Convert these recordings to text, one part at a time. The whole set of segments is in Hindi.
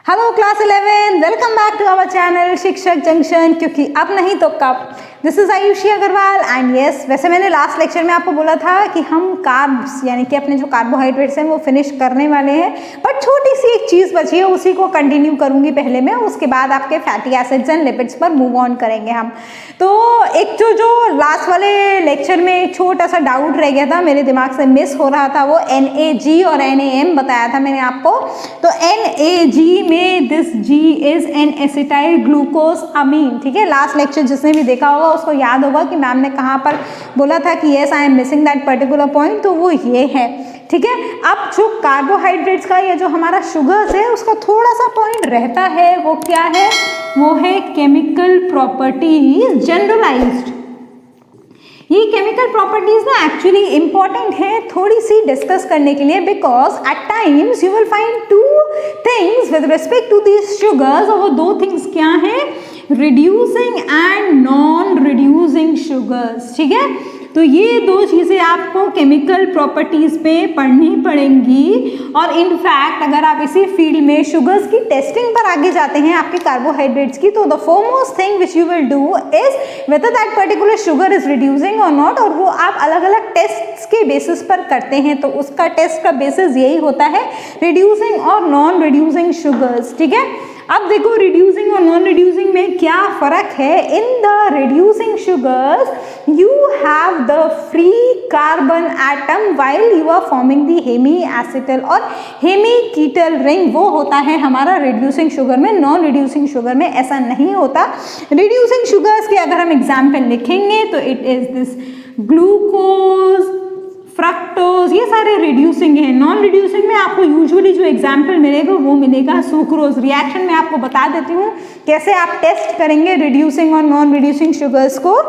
Hello class 11, welcome back to our channel Shikshak junction. क्योंकि अब नहीं तो कब। This is Ayushi Agrawal and yes, वैसे मैंने लास्ट लेक्चर में आपको बोला था कि हम कार्ब्स यानी कि अपने जो कार्बोहाइड्रेट्स हैं वो फिनिश करने वाले हैं, बट छोटी सी एक चीज़ बची है, उसी को कंटिन्यू करूंगी पहले मैं, उसके बाद आपके फैटी एसिड्स एंड लिपिड्स पर मूव ऑन करेंगे हम। तो एक जो लास्ट वाले लेक्चर में एक छोटा सा डाउट रह गया था, मेरे दिमाग से मिस हो रहा था, वो NAG और NAM बताया था मैंने आपको। तो NAG में this G is an acetyl glucose amine. ठीक है, लास्ट लेक्चर जिसने भी देखा होगा उसको याद होगा कि मैम ने कहाँ पर बोला था कि yes I am missing that particular point, तो वो ये है। ठीक है, अब जो कार्बोहाइड्रेट्स का या जो हमारा शुगर्स है उसका थोड़ा सा पॉइंट रहता है, वो क्या है, वो है केमिकल प्रॉपर्टीज जनरलाइज्ड। ये केमिकल प्रॉपर्टीज ना एक्चुअली इंपॉर्टेंट है थोड़ी सी डिस्कस करने के लिए, because at times you will find two things with respect to these sugars, और वो दो थिंग्स क्या हैं, reducing and non reducing sugars. ठीक है, तो ये दो चीज़ें आपको केमिकल प्रॉपर्टीज़ पे पढ़नी पड़ेंगी। और इनफैक्ट अगर आप इसी फील्ड में शुगर्स की टेस्टिंग पर आगे जाते हैं आपके कार्बोहाइड्रेट्स की, तो the foremost thing which you will do is whether that particular sugar is reducing और नॉट, और वो आप अलग अलग टेस्ट्स के बेसिस पर करते हैं। तो उसका टेस्ट का बेसिस यही होता है, रिड्यूसिंग और नॉन रिड्यूसिंग शुगर्स। ठीक है, अब देखो रिड्यूसिंग और नॉन रिड्यूसिंग में क्या फर्क है। In the reducing sugars you have the free carbon atom while you are forming the hemi acetal और हेमी कीटल रिंग, वो होता है हमारा रिड्यूसिंग शुगर में। नॉन रिड्यूसिंग शुगर में ऐसा नहीं होता। रिड्यूसिंग शुगर्स के अगर हम एग्जाम्पल लिखेंगे तो it is this glucose, fructose, ये सारे रिड्यूसिंग है। नॉन रिड्यूसिंग में आपको यूजुअली जो एग्जाम्पल मिलेगा वो मिलेगा सुक्रोज। रिएक्शन में आपको बता देती हूँ कैसे आप टेस्ट करेंगे रिड्यूसिंग और नॉन रिड्यूसिंग शुगर्स को।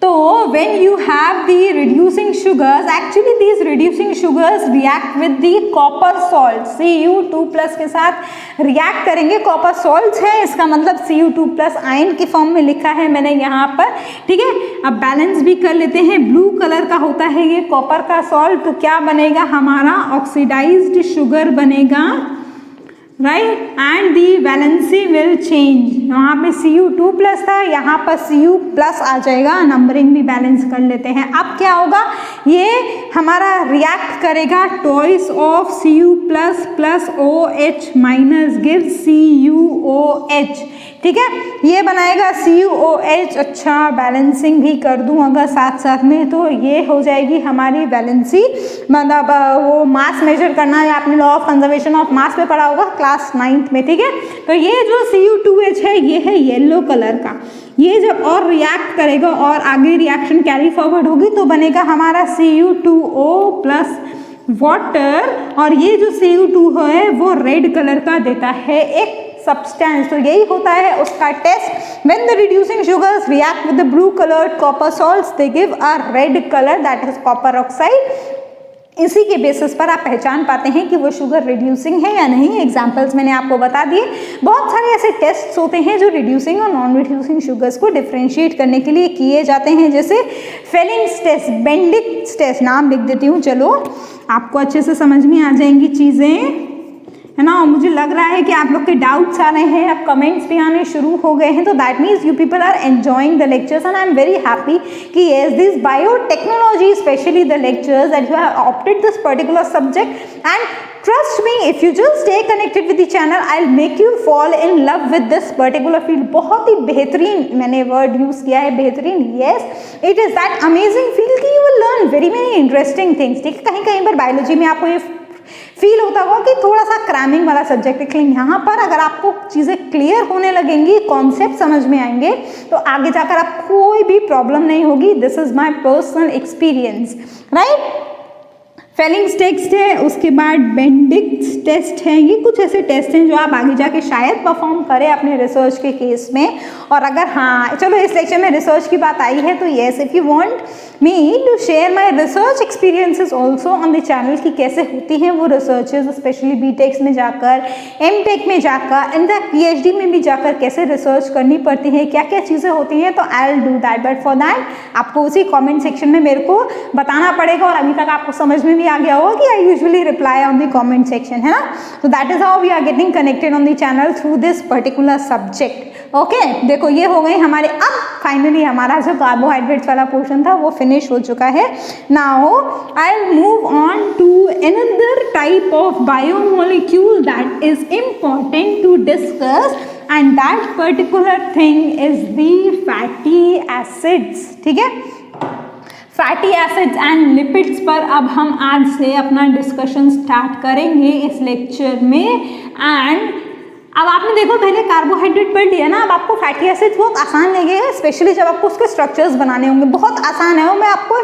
तो when you have the reducing sugars, actually these reducing sugars react with the copper salt, Cu2+ के साथ रिएक्ट करेंगे। कॉपर सॉल्ट्स है, इसका मतलब Cu2+ आयन के फॉर्म में लिखा है मैंने यहाँ पर। ठीक है, अब बैलेंस भी कर लेते हैं। ब्लू कलर का होता है ये कॉपर का सॉल्ट, तो क्या बनेगा हमारा ऑक्सीडाइज्ड शुगर बनेगा, right, and the valency will change. यहाँ पे Cu2+ था, यहाँ पर Cu+ आ जाएगा। नंबरिंग भी बैलेंस कर लेते हैं। अब क्या होगा, ये हमारा रिएक्ट करेगा twice of Cu+ plus OH- gives CuOH। ठीक है, ये बनाएगा CuOH। अच्छा, बैलेंसिंग भी कर दूं अगर साथ साथ में, तो ये हो जाएगी हमारी वैलेंसी, मतलब वो मास मेजर करना, या आपने law of conservation of mass में पढ़ा होगा क्लास 9th में। ठीक है, तो ये जो Cu2H है ये है येलो कलर का। ये जब और रिएक्ट करेगा और आगे रिएक्शन कैरी फॉरवर्ड होगी तो बनेगा हमारा Cu2O प्लस वाटर, और ये जो Cu2 है वो रेड कलर का देता है एक सब्सटेंस। तो यही होता है उसका test. When the reducing sugars react with the blue coloured copper salts they give a red colour, that is copper oxide. इसी के बेसिस पर आप पहचान पाते हैं कि वो शुगर रिड्यूसिंग है या नहीं। एग्जाम्पल्स मैंने आपको बता दिए। बहुत सारे ऐसे टेस्ट्स होते हैं जो रिड्यूसिंग और नॉन रिड्यूसिंग शुगर्स को डिफ्रेंशिएट करने के लिए किए जाते हैं, जैसे फेलिंग्स टेस्ट, बेंडिक्स टेस्ट, नाम लिख देती हूँ, चलो आपको अच्छे से समझ में आ जाएंगी चीज़ें, है ना। और मुझे लग रहा है कि आप लोग के डाउट्स आ रहे हैं, अब कमेंट्स भी आने शुरू हो गए हैं, तो that means you people are enjoying the lectures and I am very happy कि yes this biotechnology, specially the lectures that you have opted this particular subject, and trust me, if you just stay connected with the channel, I'll make you fall in love with this particular field. बहुत ही बेहतरीन, मैंने वर्ड यूज किया है बेहतरीन, yes, it is that amazing field कि you will learn very many interesting things. ठीक है, कहीं कहीं पर बायोलॉजी में आपको ये फील होता होगा कि थोड़ा सा क्रैमिंग वाला सब्जेक्ट है, लेकिन यहाँ पर अगर आपको चीज़ें क्लियर होने लगेंगी, कॉन्सेप्ट समझ में आएंगे, तो आगे जाकर आप कोई भी प्रॉब्लम नहीं होगी। This is my personal experience, right. Fehling's test है, उसके बाद बेंडिक्स टेस्ट है। ये कुछ ऐसे टेस्ट हैं जो आप आगे जाके शायद परफॉर्म करें अपने रिसर्च के केस में। और अगर हाँ, चलो इस लेक्चर में रिसर्च की बात आई है, तो yes, if you want me to share my research experiences also on the channel कि कैसे होती हैं वो रिसर्चेज, स्पेशली बीटेक्स में जाकर, एमटेक में जाकर, इनफैक्ट पीएचडी में भी जाकर कैसे रिसर्च करनी पड़ती है, क्या क्या चीज़ें होती हैं, तो I will do that. But for that आपको उसी कॉमेंट सेक्शन में मेरे को बताना पड़ेगा, और अभी तक आपको समझ में भी भी आ गया होगा कि I usually reply on the comment section, है ना। तो that is how we are getting connected on the channel through this particular subject. Okay, देखो ये हो गई हमारे। अब फाइनली हमारा जो कार्बोहाइड्रेट्स वाला पोर्शन था वो फिनिश हो चुका है। Now I will move on to another type of biomolecule that is important to discuss, and that particular thing is the fatty acids. ठीक है, फैटी एसिड्स एंड लिपिड्स पर अब हम आज से अपना डिस्कशन स्टार्ट करेंगे इस लेक्चर में। एंड अब आपने देखो पहले कार्बोहाइड्रेट पढ़ लिया ना, अब आपको फैटी एसिड्स बहुत आसान लगेगा, स्पेशली जब आपको उसके स्ट्रक्चर्स बनाने होंगे। बहुत आसान है वो, मैं आपको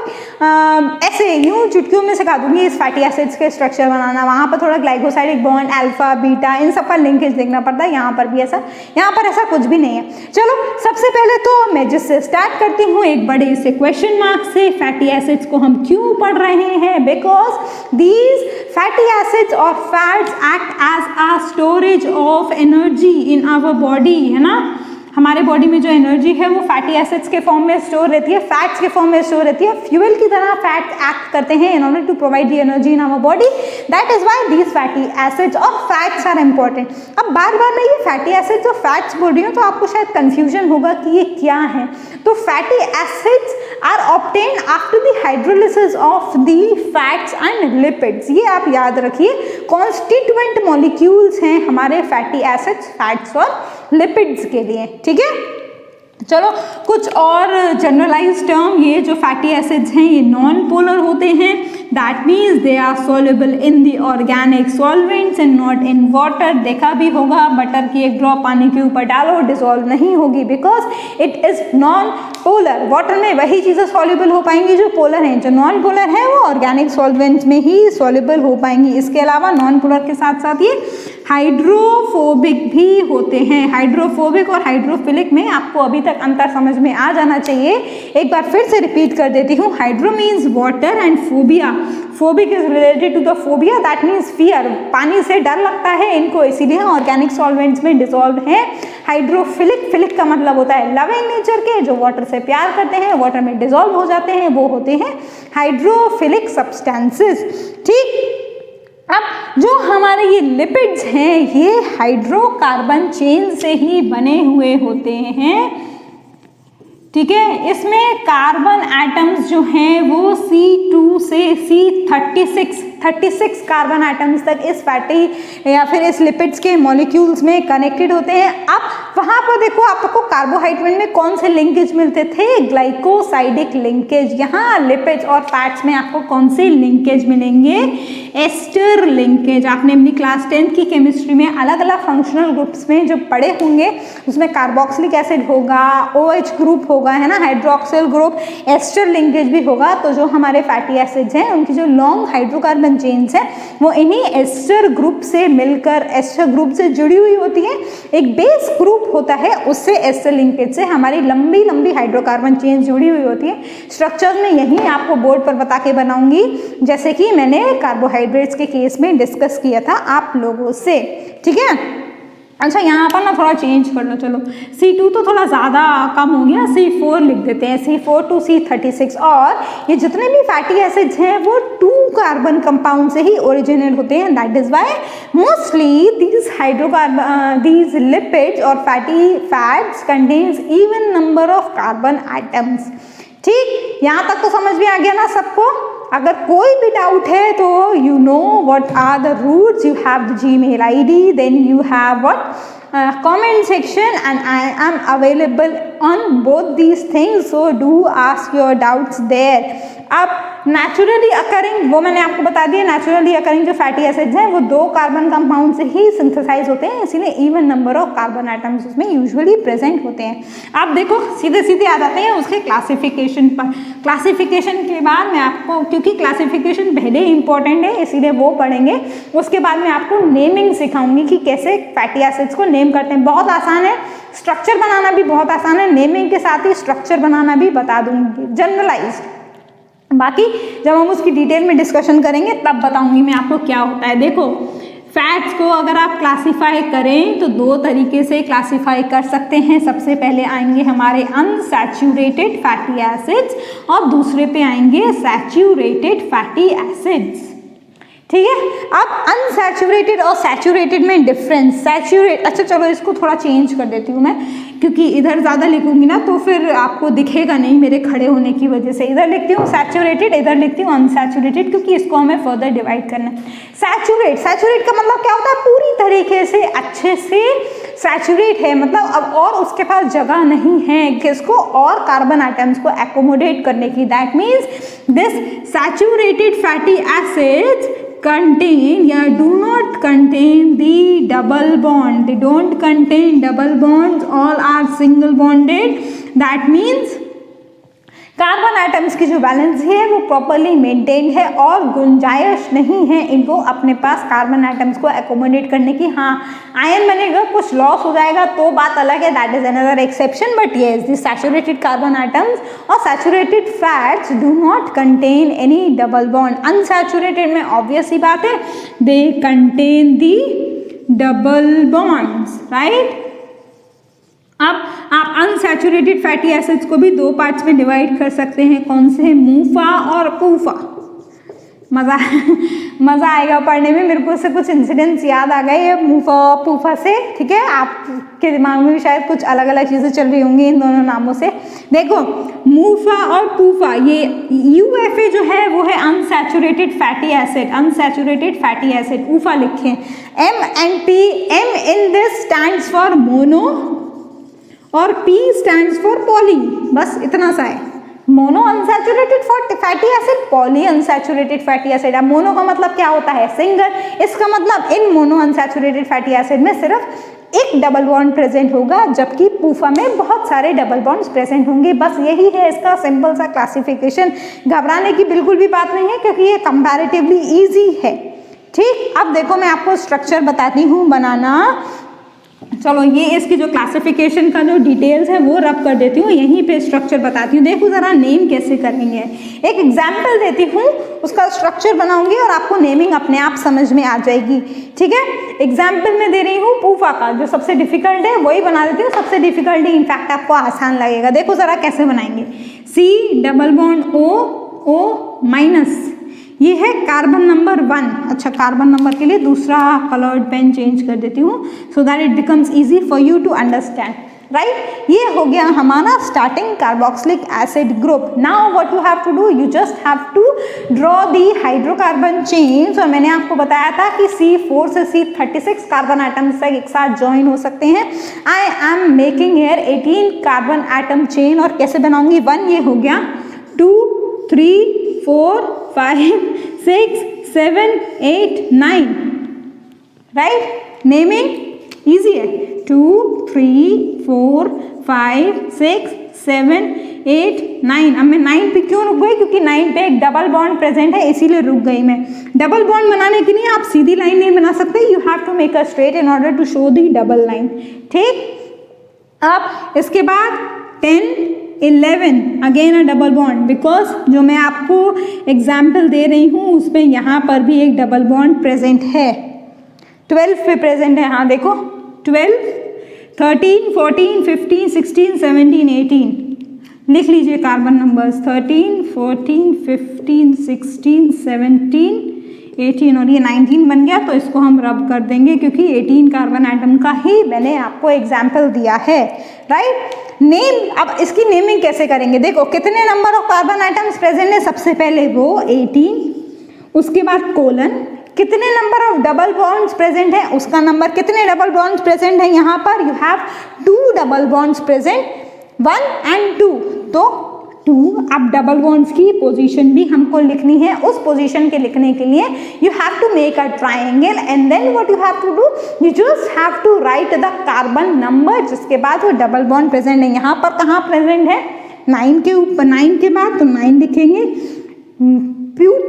ऐसे यूँ चुटकियों में सिखा दूंगी इस फैटी एसिड्स के स्ट्रक्चर बनाना। वहाँ पर थोड़ा ग्लाइकोसाइडिक बॉन्ड, अल्फा बीटा, इन सब का लिंकेज देखना पड़ता है। यहाँ पर भी ऐसा, यहाँ पर ऐसा कुछ भी नहीं है। चलो सबसे पहले तो मैं जिससे स्टार्ट करती हूँ एक बड़े से क्वेश्चन मार्क से। फैटी एसिड्स को हम क्यों पढ़ रहे हैं? बिकॉज दीज फैटी एसिड्स और fats act as a storage of energy in our body, है ना। हमारे बॉडी में जो एनर्जी है वो फैटी एसिड्स के फॉर्म में स्टोर रहती है, फैट्स के फॉर्म में स्टोर रहती है। फ्यूल की तरह फैट एक्ट करते हैं in order to provide the energy in our body. That is why these fatty acids और फैट्स आर इंपॉर्टेंट। अब बार बार मैं ये फैटी एसिड्स और फैट्स बोल रही हूँ तो आपको शायद कंफ्यूजन होगा कि ये क्या है। तो fatty acids are obtained after the hydrolysis of the fats and lipids. ये आप याद रखिए, कॉन्स्टिट्यूएंट मॉलिक्यूल्स हैं हमारे फैटी एसिड्स, फैट्स और लिपिड्स के लिए। ठीक है, चलो कुछ और जनरलाइज टर्म। ये जो फैटी एसिड्स हैं ये नॉन पोलर होते हैं, that means they are soluble in the organic solvents and not in water. देखा भी होगा बटर की एक ड्रॉप पानी के ऊपर डालो डिसॉल्व नहीं होगी, because it is non polar. Water में वही चीज़ें सॉल्युबल हो पाएंगी जो पोलर हैं, जो नॉन पोलर है वो ऑर्गेनिक सॉल्वेंट्स में ही सॉल्युबल हो पाएंगी। इसके अलावा नॉन पोलर के साथ साथ ये हाइड्रोफोबिक भी होते हैं। हाइड्रोफोबिक और हाइड्रोफिलिक में आपको अभी तक अंतर समझ में आ जाना चाहिए। एक बार फिर से रिपीट कर देती हूँ, hydro means water and phobia, phobic is related to the phobia, that means fear, पानी से डर लगता है इनको, इसीलिए ऑर्गेनिक सॉल्वेंट्स में डिसॉल्व है। हाइड्रोफिलिक, फिलिक का मतलब होता है लविंग नेचर के, जो वाटर से प्यार करते हैं, वाटर में डिसॉल्व हो जाते हैं, वो होते हैं हाइड्रोफिलिक सब्सटेंसेस। ठीक, अब जो हमारे ये लिपिड्स हैं ये हाइड्रोकार्बन चेन से ही बने हुए होते हैं। ठीक है, इसमें कार्बन एटम्स जो हैं वो C2 से C36 कार्बन एटम्स तक इस फैटी या फिर इस लिपिड्स के मॉलिक्यूल्स में कनेक्टेड होते हैं। अब वहाँ पर देखो आपको कार्बोहाइड्रेट में कौन से लिंकेज मिलते थे? Glycosidic linkage. यहाँ लिपिड्स और फैट्स में आपको कौन से लिंकेज मिलेंगे? Ester linkage. आपने अपनी क्लास 10 की केमिस्ट्री में अलग अलग फंक्शनल ग्रुप्स में जो पढ़े होंगे उसमें कार्बोक्सिलिक एसिड होगा, OH ग्रुप होगा, है ना, हाइड्रोक्सिल ग्रुप, एस्टर लिंकेज भी होगा। तो जो हमारे फैटी एसिड्स हैं उनकी जो लॉन्ग हाइड्रोकार्बन चेन्स हैं वो इन्हीं एस्टर ग्रुप से मिलकर एस्टर ग्रुप से जुड़ी हुई होती है। एक बेस ग्रुप होता है उससे एस्टर लिंकेज से हमारी लंबी लंबी हाइड्रोकार्बन चेन्स जुड़ी हुई होती है। स्ट्रक्चर में यही आपको बोर्ड पर बता के बनाऊंगी, जैसे कि मैंने कार्बोहाइड्रेट्स के केस में डिस्कस किया था आप लोगों से। ठीक है, अच्छा यहाँ पर ना थोड़ा चेंज कर लो, चलो C2 तो थोड़ा ज़्यादा कम हो गया, C4 लिख देते हैं, C4 to C36। और ये जितने भी फैटी एसिड्स हैं वो 2 कार्बन कंपाउंड से ही ओरिजिनेट होते हैं। That is why mostly these lipids और fatty fats contains even number of carbon atoms. ठीक, यहाँ तक तो समझ में आ गया ना सबको? अगर कोई भी डाउट है तो you know what are the routes, you have the Gmail ID, then you have what comment section, and I am available on both these things, so do ask your doubts there. अब नेचुरली अकरिंग, वो मैंने आपको बता दिया, नेचुरली अकरिंग जो फैटी एसिड्स हैं वो 2 कार्बन कंपाउंड से ही सिंथेसाइज होते हैं, इसीलिए even number of carbon atoms उसमें यूजुअली प्रेजेंट होते हैं। आप देखो सीधे सीधे आ जाते हैं उसके क्लासिफिकेशन पर। क्लासिफिकेशन के बाद मैं आपको, क्योंकि क्लासिफिकेशन पहले इंपॉर्टेंट है इसीलिए वो पढ़ेंगे, उसके बाद मैं आपको नेमिंग सिखाऊंगी कि कैसे फैटी एसिड्स को नेम करते हैं। बहुत आसान है, स्ट्रक्चर बनाना भी बहुत आसान है, नेमिंग के साथ ही स्ट्रक्चर बनाना भी बता दूंगी जनरलाइज। बाकी जब हम उसकी डिटेल में डिस्कशन करेंगे तब बताऊंगी मैं आपको क्या होता है। देखो फैट्स को अगर आप क्लासीफाई करें तो 2 तरीके से क्लासीफाई कर सकते हैं। सबसे पहले आएंगे हमारे अनसैचुरेटेड फैटी एसिड्स और दूसरे पे आएंगे सैचुरेटेड फैटी एसिड्स। ठीक है। अब अनसैचुरेटेड और सैचुरेटेड में डिफरेंस, सैचुरेट, अच्छा चलो इसको थोड़ा चेंज कर देती हूँ मैं, क्योंकि इधर ज़्यादा लिखूंगी ना तो फिर आपको दिखेगा नहीं मेरे खड़े होने की वजह से। इधर लिखती हूँ सैचुरेटेड, इधर लिखती हूँ अनसैचुरेटेड, क्योंकि इसको हमें फर्दर डिवाइड करना है। सैचुरेट, सैचुरेट का मतलब क्या होता है, पूरी तरीके से अच्छे से सैचुरेट है, मतलब अब और उसके पास जगह नहीं है किसको, और कार्बन आइटम्स को एकोमोडेट करने की। That means this saturated fatty acids contain या do not contain the double bond, they don't contain double bonds, all are single bonded. That means carbon atoms की जो बैलेंस है वो प्रॉपरली मेंटेन्ड है और गुंजाइश नहीं है इनको अपने पास कार्बन आइटम्स को एकोमोडेट करने की। हाँ, आयन बनेगा, कुछ लॉस हो जाएगा तो बात अलग है, that is another exception, but yes the saturated carbon items और saturated fats do not contain any double bond. Unsaturated में ऑब्वियस ही बात है, they contain the double bonds, right. अब आप अनसैचुरेटेड फैटी एसिड्स को भी दो पार्ट्स में डिवाइड कर सकते हैं, कौन से, मूफा और पूफा। मज़ा आएगा पढ़ने में, मेरे को उससे कुछ इंसिडेंट्स याद आ गए मूफा और पूफा से, ठीक है। आपके दिमाग में भी शायद कुछ अलग अलग चीज़ें चल रही होंगी इन दोनों नामों से। देखो मूफा और पूफा, ये UFA जो है वो है unsaturated fatty acid, unsaturated fatty acid, UFA लिखें, M&P, M in this stands for mono और P स्टैंड्स फॉर पॉली, बस इतना सा है। Mono unsaturated fatty acid, poly unsaturated fatty acid. अब मोनो का मतलब क्या होता है, सिंगल, इसका मतलब इन मोनो अनसैचुरेटेड फैटी एसिड में सिर्फ एक डबल बॉन्ड प्रेजेंट होगा, जबकि पूफा में बहुत सारे डबल बॉन्ड्स प्रेजेंट होंगे। बस यही है इसका सिंपल सा क्लासिफिकेशन, घबराने की बिल्कुल भी बात नहीं है क्योंकि ये कंपैरेटिवली ईजी है, ठीक। अब देखो मैं आपको स्ट्रक्चर बताती हूँ बनाना, चलो ये इसकी जो क्लासिफिकेशन का जो डिटेल्स है वो रब कर देती हूँ, यहीं पे स्ट्रक्चर बताती हूँ। देखो ज़रा नेम कैसे करेंगे, एक एग्जाम्पल देती हूँ, उसका स्ट्रक्चर बनाऊंगी और आपको नेमिंग अपने आप समझ में आ जाएगी, ठीक है। एग्जाम्पल में दे रही हूँ पूफा का, जो सबसे डिफिकल्ट है वही बना देती हूँ, सबसे डिफिकल्ट ही इनफैक्ट आपको आसान लगेगा। देखो ज़रा कैसे बनाएंगे, C double bond O minus, ये है कार्बन नंबर 1। अच्छा, कार्बन नंबर के लिए दूसरा कलर्ड पेन चेंज कर देती हूँ so that it becomes easy for you to understand, right. ये हो गया हमारा starting carboxylic acid group. Now what you have to do, you just have to draw the hydrocarbon chains, और मैंने आपको बताया था कि C4 से C36 कार्बन आइटम्स तक एक साथ ज्वाइन हो सकते हैं। I am making here 18 carbon atom chain, और कैसे बनाऊंगी, 1 ये हो गया, 2 3 4 5 6 7 8 9, राइट। नेमिंग इजी है, 2 3 4 5 6 7 8 9। अब मैं 9 पे क्यों रुक गई, क्योंकि 9 पे एक डबल बॉन्ड प्रेजेंट है इसीलिए रुक गई मैं। डबल बॉन्ड बनाने के लिए आप सीधी लाइन नहीं बना सकते, you have to make a straight in order to show the double line, ठीक। अब इसके बाद 10 11 again a double bond, because जो मैं आपको एग्जाम्पल दे रही हूँ उसमें यहाँ पर भी एक डबल बॉन्ड प्रेजेंट है। 12 पे प्रेजेंट है, हाँ देखो 12 13 14 15 16 17 18, लिख लीजिए कार्बन नंबर्स 13 14 15 16 17 18, और ये 19 बन गया तो इसको हम रब कर देंगे क्योंकि 18 कार्बन आइटम का ही मैंने आपको एग्जाम्पल दिया है, राइट। नेम, अब इसकी नेमिंग कैसे करेंगे, देखो कितने number of carbon atoms present है, सबसे पहले वो 18, उसके बाद कोलन, कितने number of double bonds present है, उसका नंबर, कितने डबल बॉन्ड्स प्रेजेंट है यहाँ पर, you have 2 double bonds present, 1 and 2, तो 2। अब डबल बॉन्ड्स की पोजीशन भी हमको लिखनी है, उस पोजीशन के लिखने के लिए you have to make a triangle and then what you have to do, you just have to write the carbon number जिसके बाद वो डबल बॉन्ड प्रेजेंट है। यहाँ पर कहाँ प्रेजेंट है, 9 के ऊपर, 9 के बाद तो 9 लिखेंगे।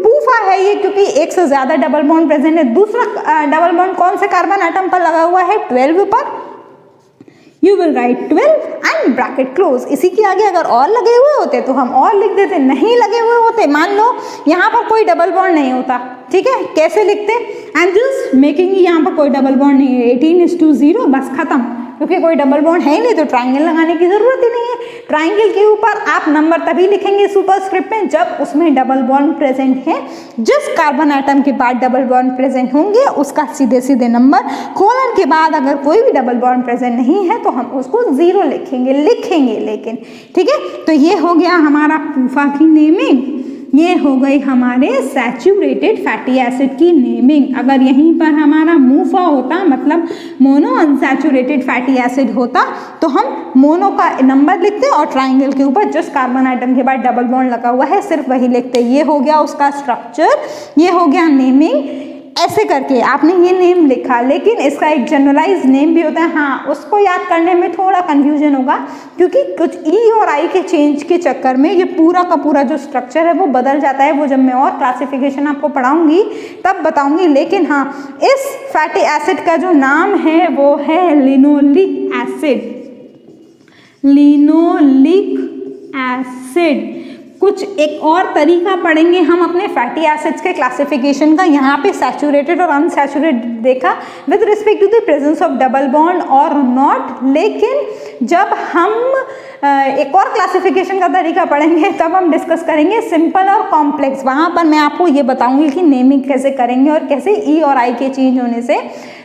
पूफा है ये क्योंकि एक से ज्यादा डबल बॉन्ड प्रेजेंट है। दूसरा डबल बॉन्ड कौन से कार्बन आइटम पर लगा हुआ है, 12 पर, you will write 12 and bracket close. इसी के आगे अगर और लगे हुए होते तो हम और लिख देते, नहीं लगे हुए होते, मान लो यहाँ पर कोई डबल बॉन्ड नहीं होता, ठीक है, कैसे लिखते, एंड जस्ट मेकिंग, यहाँ पर कोई डबल बॉन्ड नहीं है, 18:0, बस खत्म, क्योंकि कोई डबल बॉन्ड है ही नहीं तो ट्राइंगल लगाने की जरूरत ही नहीं है। ट्राइंगल के ऊपर आप नंबर तभी लिखेंगे सुपरस्क्रिप्ट में जब उसमें डबल बॉन्ड प्रेजेंट है। जिस कार्बन आइटम के बाद डबल बॉन्ड प्रेजेंट होंगे उसका सीधे सीधे नंबर, कोलन के बाद अगर कोई भी डबल बॉन्ड प्रेजेंट नहीं है तो हम उसको 0 लिखेंगे लेकिन, ठीक है। तो ये हो गया हमारा पूफा की नेमिंग, ये हो गई हमारे सैचुरेटेड फैटी एसिड की नेमिंग। अगर यहीं पर हमारा मूफा होता मतलब मोनो अनसैचुरेटेड फैटी एसिड होता तो हम मोनो का नंबर लिखते और ट्राइंगल के ऊपर जिस कार्बन आइटम के बाद डबल बॉन्ड लगा हुआ है सिर्फ वही लिखते। ये हो गया उसका स्ट्रक्चर, ये हो गया नेमिंग। ऐसे करके आपने ये नेम लिखा, लेकिन इसका एक जनरलाइज नेम भी होता है। हाँ, उसको याद करने में थोड़ा कंफ्यूजन होगा क्योंकि कुछ ई और आई के चेंज के चक्कर में ये पूरा का पूरा जो स्ट्रक्चर है वो बदल जाता है। वो जब मैं और क्लासिफिकेशन आपको पढ़ाऊंगी तब बताऊंगी। लेकिन हाँ, इस फैटी एसिड का जो नाम है वो है लिनोलिक एसिड। Linoleic acid. कुछ एक और तरीका पढ़ेंगे हम अपने फैटी एसिड्स के क्लासिफिकेशन का। यहाँ पे सैचुरेटेड और अनसैचुरेटेड देखा with respect to the presence of double bond और नॉट। लेकिन जब हम एक और क्लासिफिकेशन का तरीका पढ़ेंगे तब हम डिस्कस करेंगे सिंपल और कॉम्प्लेक्स। वहाँ पर मैं आपको ये बताऊंगी कि नेमिंग कैसे करेंगे और कैसे ई और आई के चेंज होने से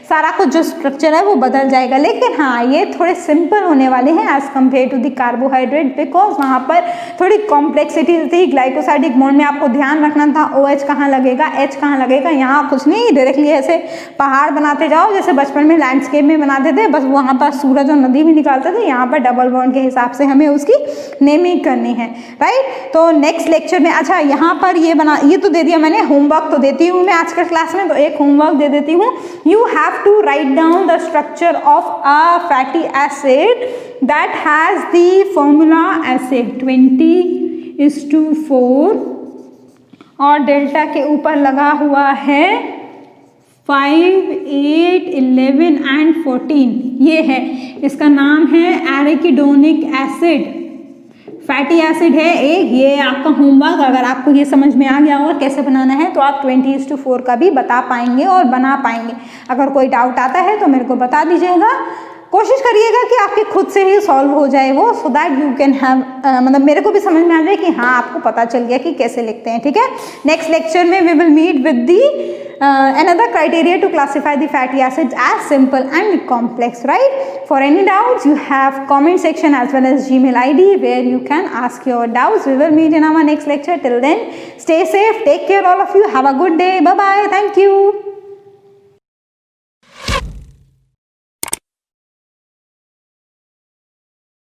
सारा कुछ जो स्ट्रक्चर है वो बदल जाएगा। लेकिन हाँ, ये थोड़े सिंपल होने वाले हैं as compare to the carbohydrate, because वहाँ पर थोड़ी कॉम्प्लेक्सिटी थी। ग्लाइकोसाइडिक बॉन्ड में आपको ध्यान रखना था OH कहाँ लगेगा, H कहाँ लगेगा। यहाँ कुछ नहीं, डायरेक्टली ऐसे पहाड़ बनाते जाओ जैसे बचपन में लैंडस्केप में बनाते थे, बस वहाँ पर सूरज और नदी भी निकालते थे। यहाँ पर डबल बॉन्ड के हिसाब से हमें उसकी नेमिंग करनी है, राइट। तो नेक्स्ट लेक्चर में, अच्छा यहाँ पर ये तो दे दिया मैंने, होमवर्क तो देती हूँ मैं आज के क्लास में, तो एक होमवर्क दे देती हूँ। You have to write down the structure of a fatty acid that has the formula ऐसे 20:4 और डेल्टा के ऊपर लगा हुआ है 5, 8, 11 and 14। ये है, इसका नाम है एराकिडोनिक एसिड। फैटी एसिड है एक। ये आपका होमवर्क, अगर आपको ये समझ में आ गया और कैसे बनाना है तो आप 20:4 का भी बता पाएंगे और बना पाएंगे। अगर कोई डाउट आता है तो मेरे को बता दीजिएगा। कोशिश करिएगा कि आपके खुद से ही सॉल्व हो जाए वो, so that you can have, मतलब मेरे को भी समझ में आ जाए कि हाँ आपको पता चल गया कि कैसे लिखते हैं, ठीक है। नेक्स्ट लेक्चर में we will meet with the another criteria to classify the fatty acids as simple and complex, right? For any doubts you have comment section as well as Gmail ID where you can ask your doubts. We will meet in our next lecture. Till then, stay safe, take care all of you, have a good day, bye bye, thank you.